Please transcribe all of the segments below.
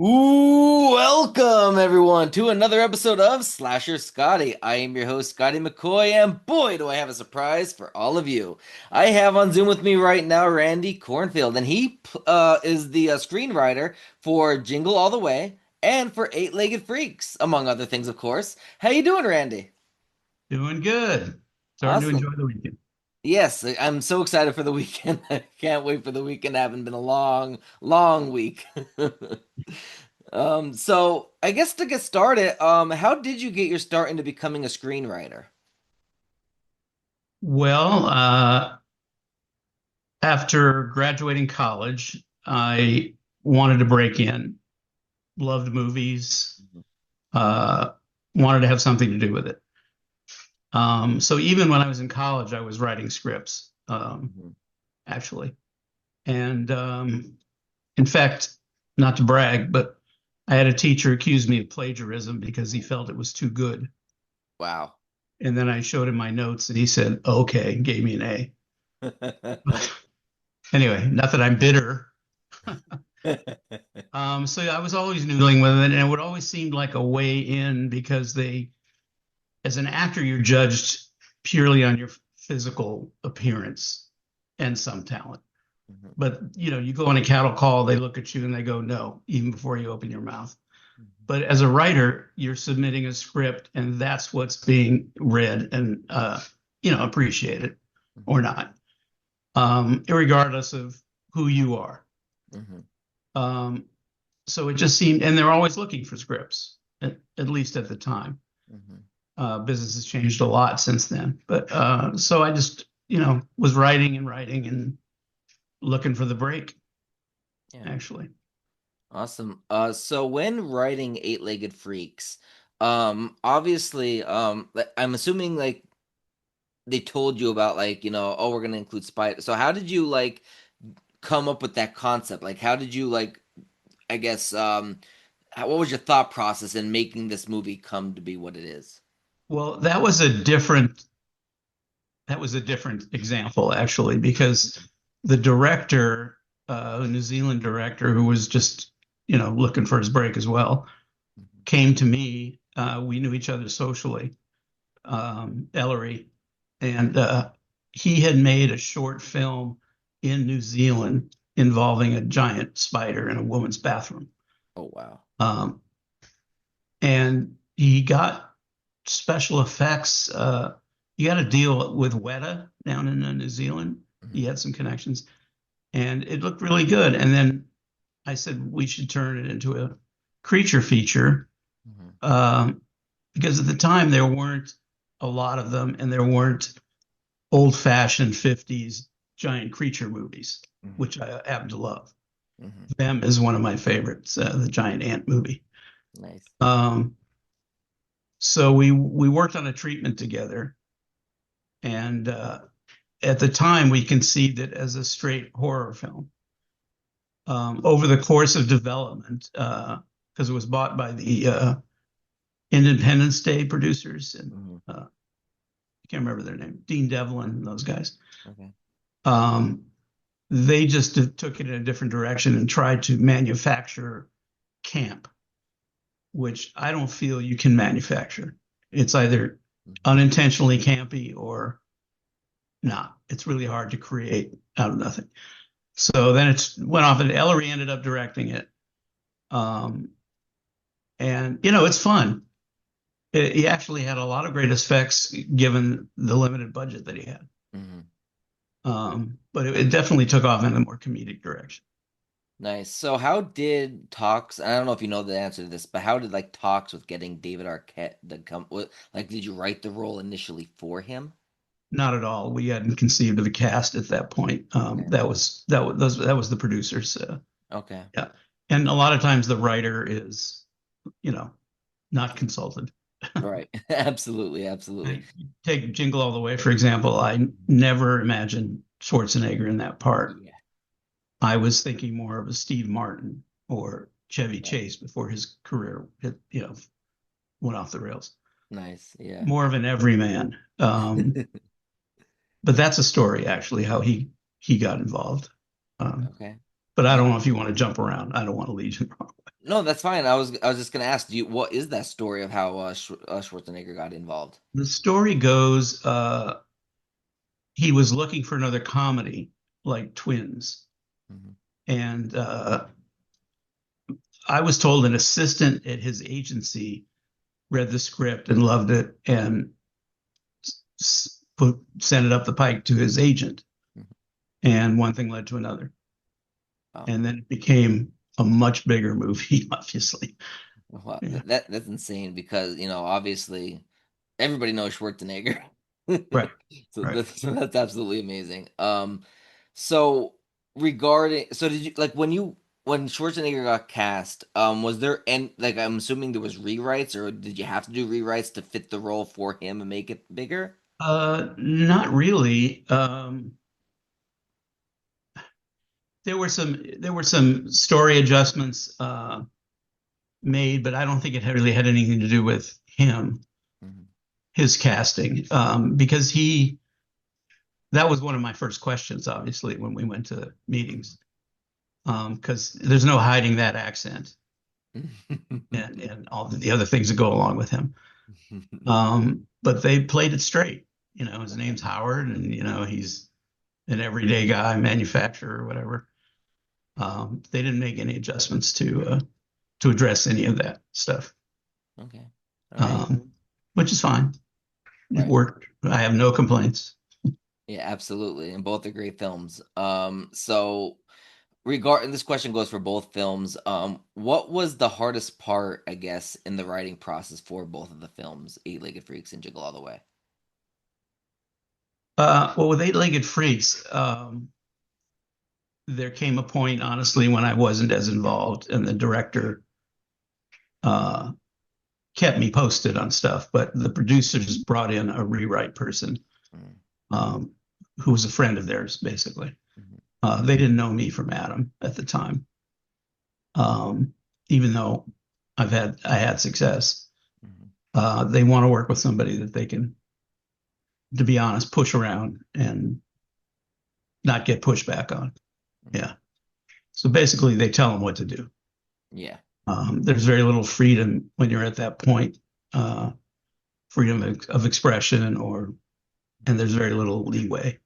Ooh, welcome everyone to another episode of Slasher Scotty. I am your host, Scotty McCoy, and boy, do I have a surprise for all of you. I have on Zoom with me right now Randy Kornfield, and he is the screenwriter for Jingle All The Way and for Eight-Legged Freaks, among other things, of course. How you doing, Randy? Doing good. Starting to enjoy Awesome. the weekend. Yes, I'm so excited for the weekend. I can't wait for the weekend. It haven't been a long, long week. So I guess to get started, how did you get your start into becoming a screenwriter? Well, after graduating college, I wanted to break in, loved movies, uh, wanted to have something to do with it. So even when I was in college, I was writing scripts, Mhm. actually. And in fact, not to brag, but I had a teacher accuse me of plagiarism because he felt it was too good. Wow. And then I showed him my notes and he said, okay, gave me an A. Anyway, not that I'm bitter. So I was always noodling with it, and it would always seem like a way in because as an actor, you're judged purely on your physical appearance and some talent. Mhm. But you go on a cattle call, they look at you and they go no, even before you open your mouth. But as a writer, you're submitting a script, and that's what's being read and appreciated or Mhm. not, regardless of who you are. Mhm. Um, so it just seemed, and they're always looking for scripts, at least at the time. Mhm. Business has changed a lot since then, but so I just, was writing and writing and looking for the break, Yeah. actually. Awesome. So when writing Eight-Legged Freaks, obviously, I'm assuming like they told you about like, oh, we're gonna include spider. So how did you like come up with that concept? Like, how did you like, I guess, what was your thought process in making this movie come to be what it is? Well, that was a different example actually, because the director, a New Zealand director who was just, looking for his break as well, Mhm. came to me. We knew each other socially, Ellery, and he had made a short film in New Zealand involving a giant spider in a woman's bathroom. Oh wow. Um, and he got special effects. He got a deal with Weta down in New Zealand. He Mhm. had some connections, and it looked really good. And then I said we should turn it into a creature feature, Mhm. um, because at the time there weren't a lot of them, and there weren't old-fashioned 50s giant creature movies, Mhm. which I happen to love. Mhm. Them is one of my favorites, the giant ant movie. Nice. Um, so we worked on a treatment together, and at the time we conceived it as a straight horror film. Over the course of development, because it was bought by the Independence Day producers, and Mhm. I can't remember their name, Dean Devlin and those guys. Okay. Um, they just took it in a different direction and tried to manufacture camp, which I don't feel you can manufacture. It's either Mhm. unintentionally campy or not. It's really hard to create out of nothing. So then it went off, and Ellery ended up directing it. Um, and it's fun. He actually had a lot of great effects given the limited budget that he had. Mhm. But it definitely took off in a more comedic direction. Nice. So how did talks, I don't know if you know the answer to this, but how did like talks with getting David Arquette to come like did you write the role initially for him? Not at all. We hadn't conceived of a cast at that point. Okay. That was the producers. Okay. Yeah, and a lot of times the writer is, you know, not consulted. Right. Absolutely, absolutely. I take Jingle All the Way, for example. I never imagined Schwarzenegger in that part. Yeah. I was thinking more of a Steve Martin or Chevy Right. Chase before his career went off the rails. Nice. Yeah. More of an everyman. But that's a story actually how he got involved. Um, Okay. but I Yeah. don't know if you want to jump around. I don't want to lead you wrong. No, that's fine. I was just gonna ask, what is that story of how Schwarzenegger got involved? The story goes, he was looking for another comedy like Twins. Hmm. And I was told an assistant at his agency read the script and loved it and sent it up the pike to his agent. And one thing led to another. Oh, And then it became a much bigger movie, obviously. wow. Yeah. That's insane because obviously everybody knows Schwarzenegger. Right. So Right. that's absolutely amazing. So did you like when Schwarzenegger got cast, was there and like I'm assuming there was rewrites or did you have to do rewrites to fit the role for him and make it bigger? Not really. There were some story adjustments made, but I don't think it really had anything to do with him, Mhm. his casting, because he that was one of my first questions, obviously, when we went to meetings, because there's no hiding that accent and all the other things that go along with him. But they played it straight. You know, his Okay. name's Howard, and he's an everyday guy, manufacturer, or whatever. They didn't make any adjustments to address any of that stuff, Okay. All right. um, which is fine. It Right. worked. I have no complaints. Yeah, absolutely. And both are great films. So regard and this question goes for both films. What was the hardest part, I guess, in the writing process for both of the films, Eight-Legged Freaks and Jingle All the Way? Well, with Eight-Legged Freaks, there came a point, honestly, when I wasn't as involved, and the director uh, kept me posted on stuff. But the producers brought in a rewrite person Mm, um, who was a friend of theirs, basically. mhm, They didn't know me from Adam at the time, um, even though I had success. mhm, They want to work with somebody that they can, to be honest, push around and not get pushback on. mhm. Yeah. So basically, they tell them what to do. Yeah. There's very little freedom when you're at that point, freedom of expression, and there's very little leeway.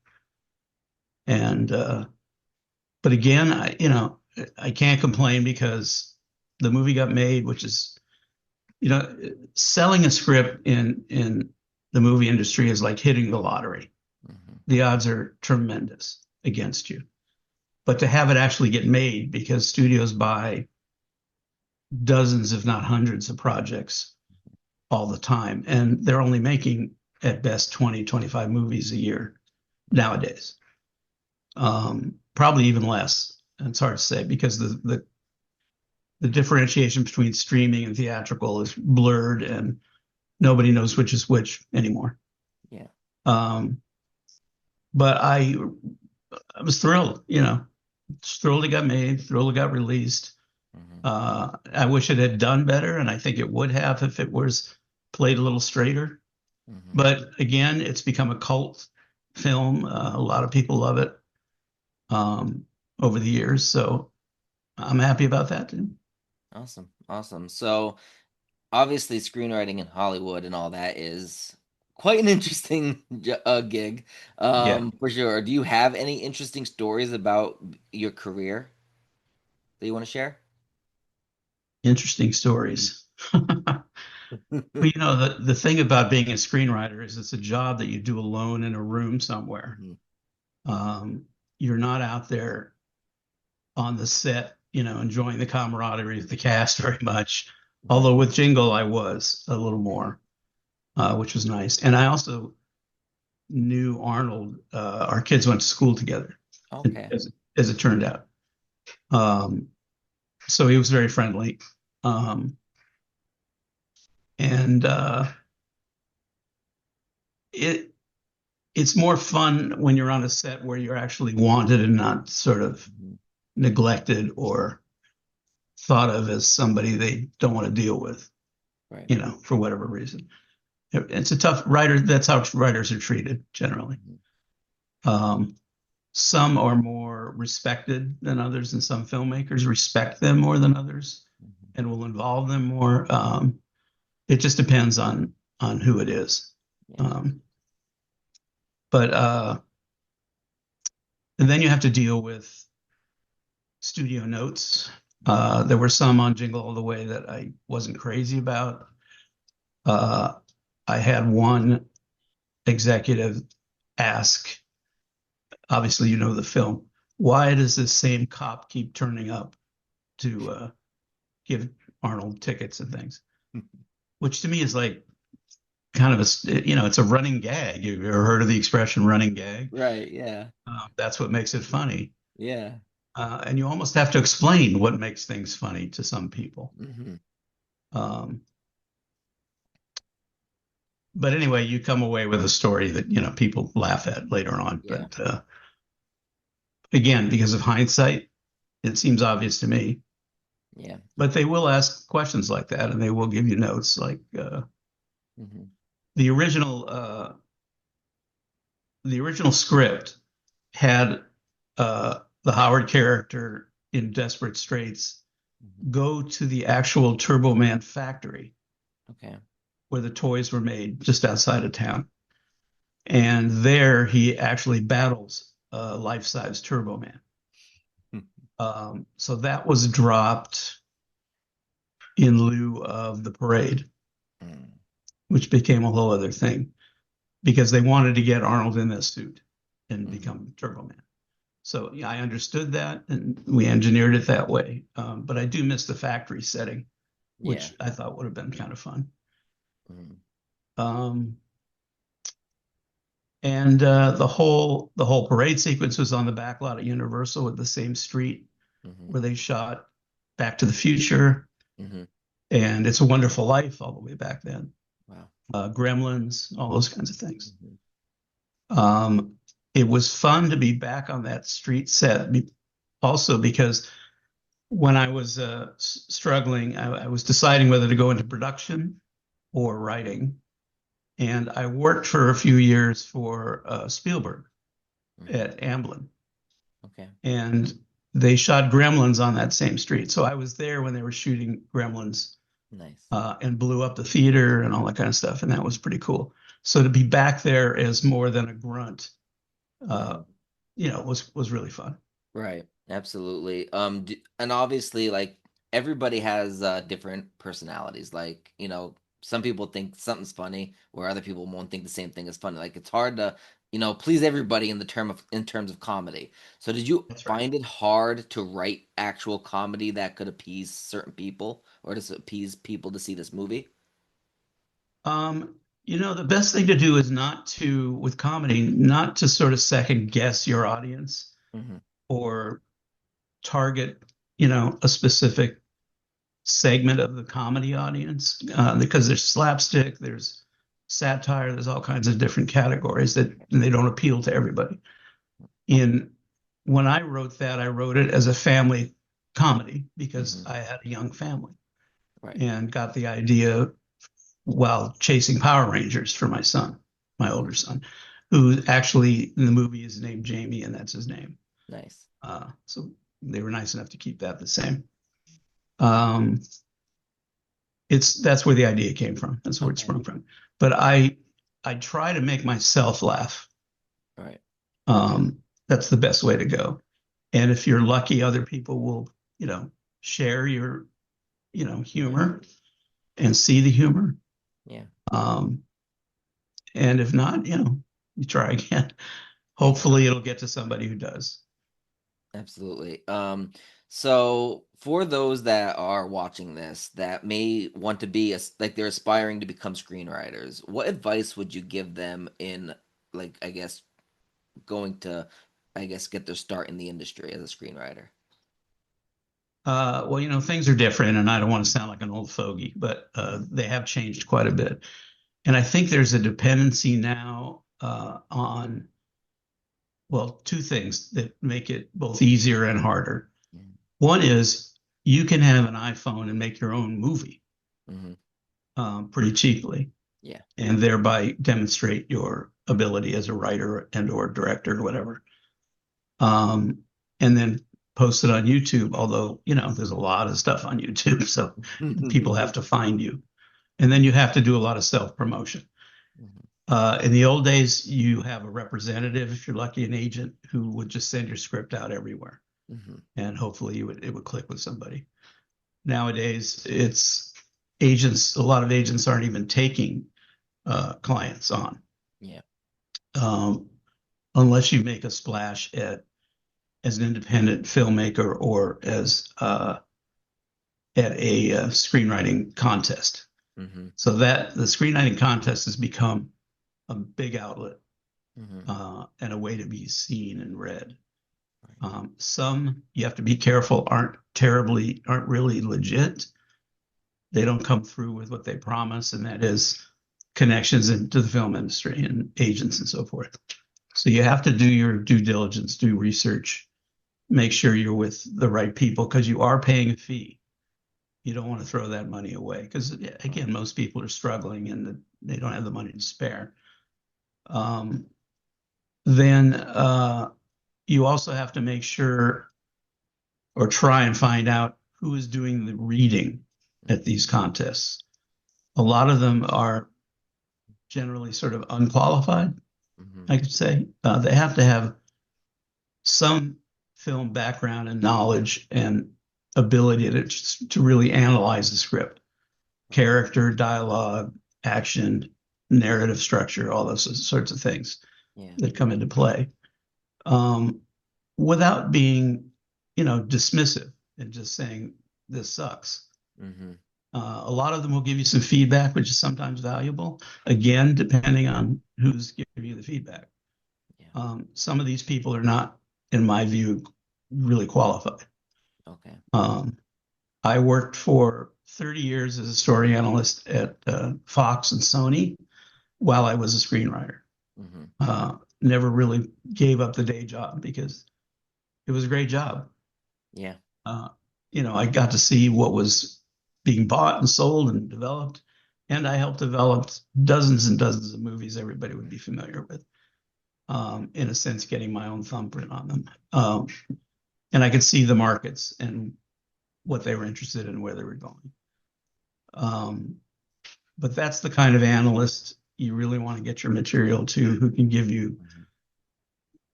And but again, I can't complain because the movie got made, which is selling a script in the movie industry is like hitting the lottery. Mhm. The odds are tremendous against you. But to have it actually get made because studios buy dozens, if not hundreds, of projects all the time, and they're only making at best 20, 25 movies a year Yeah. nowadays. Probably even less. It's hard to say because the differentiation between streaming and theatrical is blurred, and nobody knows which is which anymore. Yeah. Um, but I was thrilled, thrilled it got made, thrilled it got released. Mhm, I wish it had done better, and I think it would have if it was played a little straighter. mhm. But again, it's become a cult film. A lot of people love it um, over the years, so I'm happy about that too. Awesome. Awesome. So obviously screenwriting in Hollywood and all that is quite an interesting gig, Yeah, for sure. Do you have any interesting stories about your career that you want to share? interesting stories. Well, the thing about being a screenwriter is it's a job that you do alone in a room somewhere. Mhm. Um, you're not out there on the set, enjoying the camaraderie of the cast very much. Right. Although with Jingle, I was a little Mhm. more, which was nice. And I also knew Arnold. Our kids went to school together, Okay. as it turned out. Um, so he was very friendly. Um, and it it's more fun when you're on a set where you're actually wanted and not sort of Mhm. neglected or thought of as somebody they don't want to deal with, Right. for whatever reason. It's a tough writer. That's how writers are treated generally. Mhm. Um, some are more respected than others, and some filmmakers respect them more than others. and will involve them more. It just depends on who it is. Yeah. Um, but and then you have to deal with studio notes. There were some on Jingle All the Way that I wasn't crazy about. Uh, I had one executive ask, obviously, you know the film, why does this same cop keep turning up to give Arnold tickets and things? Which to me is like kind of it's a running gag. You've ever heard of the expression running gag? Right. Yeah. That's what makes it funny. Yeah. And you almost have to explain what makes things funny to some people. Hmm. Um, but anyway, you come away with a story that, people laugh at later on. Yeah. But again, because of hindsight, it seems obvious to me. Yeah. But they will ask questions like that, and they will give you notes. Like Hmm. the original, script had the Howard character in Desperate Straits Hmm. go to the actual Turbo Man factory Okay. where the toys were made, just outside of town. And there he actually battles a life-size Turbo Man. So that was dropped in lieu of the parade, Mm. which became a whole other thing because they wanted to get Arnold in this suit and Hmm. become Turbo Man. So yeah, I understood that, and we engineered it that way. But I do miss the factory setting, Yeah. which I thought would have been kind of fun. Hmm. Um, and the whole parade sequence was on the back lot at Universal with the same street Hmm. where they shot Back to the Future Hmm. and It's a Wonderful Life all the way back then. Wow. Gremlins, all those kinds of things. Hmm. Um, it was fun to be back on that street set, also because when I was struggling, I was deciding whether to go into production or writing. And I worked for a few years for Spielberg Hmm. at Amblin. Okay. And they shot Gremlins on that same street. So I was there when they were shooting Gremlins Nice. and blew up the theater and all that kind of stuff. And that was pretty cool. So to be back there as more than a grunt, uh, Hmm. was really fun. Right. Absolutely. And obviously, like everybody has different personalities. Like, some people think something's funny, where other people won't think the same thing is funny. Like it's hard to, please everybody in terms of comedy. So did you That's right. find it hard to write actual comedy that could appease certain people or to appease people to see this movie? The best thing to do is with comedy, not to sort of second guess your audience Hmm. or target, a specific segment of the comedy audience, because there's slapstick, there's satire, there's all kinds of different categories that they don't appeal to everybody. In When I wrote that, I wrote it as a family comedy because Hmm. I had a young family Right. and got the idea while chasing Power Rangers for my son, my older Hmm. son, who actually in the movie is named Jamie, and that's his name. Nice. So they were nice enough to keep that the same. Um, that's where the idea came from. That's where it Okay. sprung from. But I try to make myself laugh. Right. That's the best way to go. And if you're lucky, other people will, share your, Right. humor and see the humor. Yeah. Um, and if not, you try again. Yeah. Hopefully it'll get to somebody who does. Absolutely. So for those that are watching this that may want to be like they're aspiring to become screenwriters, what advice would you give them in like I guess going to get their start in the industry as a screenwriter? Well, things are different, and I don't want to sound like an old fogey, but Mhm. they have changed quite a bit. And I think there's a dependency now on, well, two things that make it both easier and harder. Mhm. One is you can have an iPhone and make your own movie Mhm. pretty cheaply, Yeah. and thereby demonstrate your ability as a writer and or director or whatever. And then post it on YouTube, although, there's a lot of stuff on YouTube, so people have to find you. And then you have to do a lot of self-promotion. In the old days, you have a representative, if you're lucky, an agent who would just send your script out everywhere, and hopefully it would click with somebody. Nowadays, it's agents. A lot of agents aren't even taking clients on, Yeah. um, unless you make a splash as an independent filmmaker or as at a screenwriting contest. So that the screenwriting contest has become a big outlet and a way to be seen and read. Some you have to be careful aren't really legit. They don't come through with what they promise, and that is connections into the film industry and agents and so forth. So you have to do your due diligence, do research, make sure you're with the right people because you are paying a fee. You don't want to throw that money away because, again, most people are struggling and they don't have the money to spare. Then you also have to make sure or try and find out who is doing the reading at these contests. A lot of them are generally sort of unqualified, I could say. They have to have some film background and knowledge and ability to really analyze the script, character, dialogue, action, narrative structure, all those sorts of things that come into play, without being, dismissive and just saying this sucks. A lot of them will give you some feedback, which is sometimes valuable. Again, depending on who's giving you the feedback. Some of these people are not, in my view, really qualified. Okay. I worked for 30 years as a story analyst at Fox and Sony while I was a screenwriter. Never really gave up the day job because it was a great job. Yeah. I got to see what was being bought and sold and developed, and I helped develop dozens and dozens of movies everybody would be familiar with. In a sense, getting my own thumbprint on them. And I could see the markets and what they were interested in, where they were going. But that's the kind of analyst you really want to get your material to, who can give you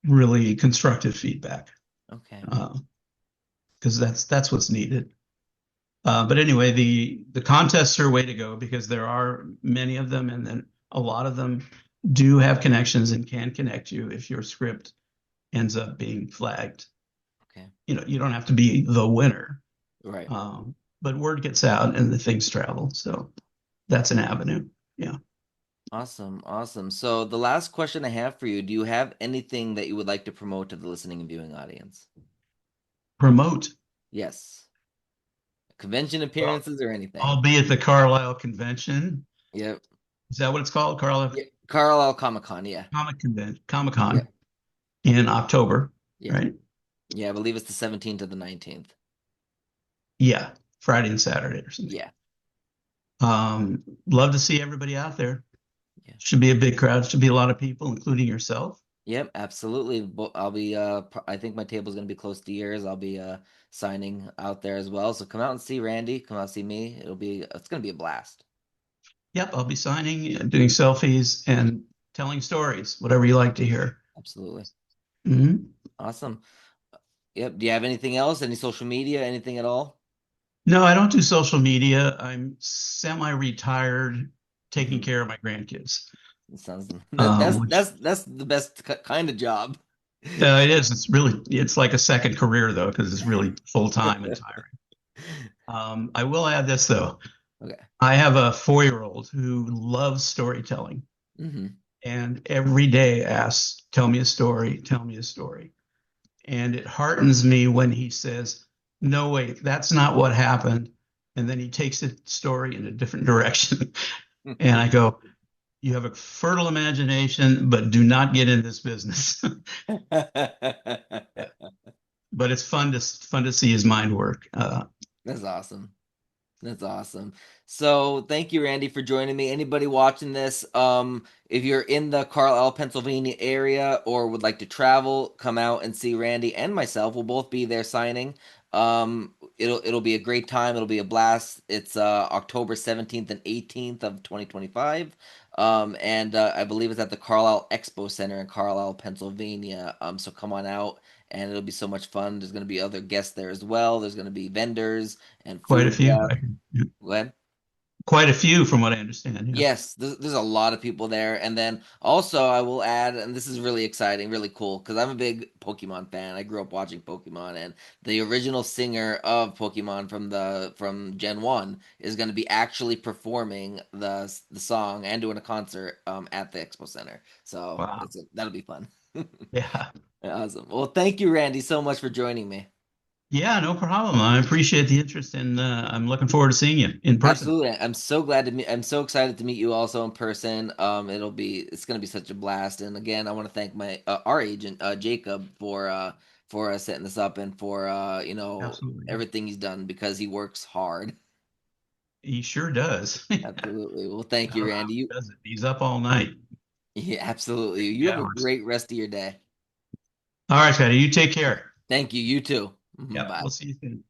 really constructive feedback. Okay. Because that's what's needed. But anyway, the contests are a way to go because there are many of them, and then a lot of them do have connections and can connect you if your script ends up being flagged. Okay. You don't have to be the winner. Right. But word gets out and the things travel. So that's an avenue. Yeah. Awesome. Awesome. So the last question I have for you, do you have anything that you would like to promote to the listening and viewing audience? Promote. Yes. Convention Well, appearances or anything? I'll be at the Carlisle Convention. Yep. Is that what it's called? Carlisle Yeah. Carlisle Comic Con. Yeah. Comic Yep. Con in October, Yeah. right? Yeah. I believe it's the 17th to the 19th. Yeah, Friday and Saturday or something. Yeah. Love to see everybody out there. Yeah. Should be a big crowd. Should be a lot of people, including yourself. Yep, absolutely. I'll be I think my table's gonna be close to yours. I'll be signing out there as well. So come out and see Randy, come out and see me. It's gonna be a blast. Yep, I'll be signing, doing selfies, and telling stories, whatever you like to hear. Absolutely. Hmm. Awesome. Yep. Do you have anything else? Any social media? Anything at all? No, I don't do social media. I'm semi-retired, taking Hmm. care of my grandkids. It sounds Which that's the best kind of job. it is. It's like a second career though, because it's really full-time and tiring. I will add this though. Okay. I have a 4-year-old who loves storytelling Hmm. and every day asks, tell me a story, tell me a story. And it heartens me when he says, no, wait, that's not what happened. And then he takes the story in a different direction. And I go, you have a fertile imagination, but do not get in this business. But it's fun to see his mind work. That's awesome. That's awesome. So thank you, Randy, for joining me. Anybody watching this, if you're in the Carlisle, Pennsylvania area or would like to travel, come out and see Randy and myself. We'll both be there signing. It'll be a great time. It'll be a blast. It's October 17th and 18th of 2025. And I believe it's at the Carlisle Expo Center in Carlisle, Pennsylvania. So come on out and it'll be so much fun. There's going to be other guests there as well. There's going to be vendors and Quite a food few. trucks. Go ahead. Quite a few, from what I understand. Yeah. Yes, there's a lot of people there. And then also, I will add, and this is really exciting, really cool, because I'm a big Pokemon fan. I grew up watching Pokemon, and the original singer of Pokemon from Gen 1 is going to be actually performing the song and doing a concert at the Expo Center. So Wow. that'll be fun. Yeah. Awesome. Well, thank you, Randy, so much for joining me. Yeah, no problem. I appreciate the interest, and I'm looking forward to seeing you in person. Absolutely. I'm so glad to meet I'm so excited to meet you also in person. It's going to be such a blast. And again, I want to thank my our agent Jacob for setting this up and for Absolutely. Yeah. everything he's done because he works hard. He sure does. Absolutely. Well, thank I you, don't know how Randy. he does it. He's up all night. Yeah, absolutely. You have a Hours. great rest of your day. All right, Scotty, you take care. Thank you. You too. Yeah, Bye. we'll see you soon.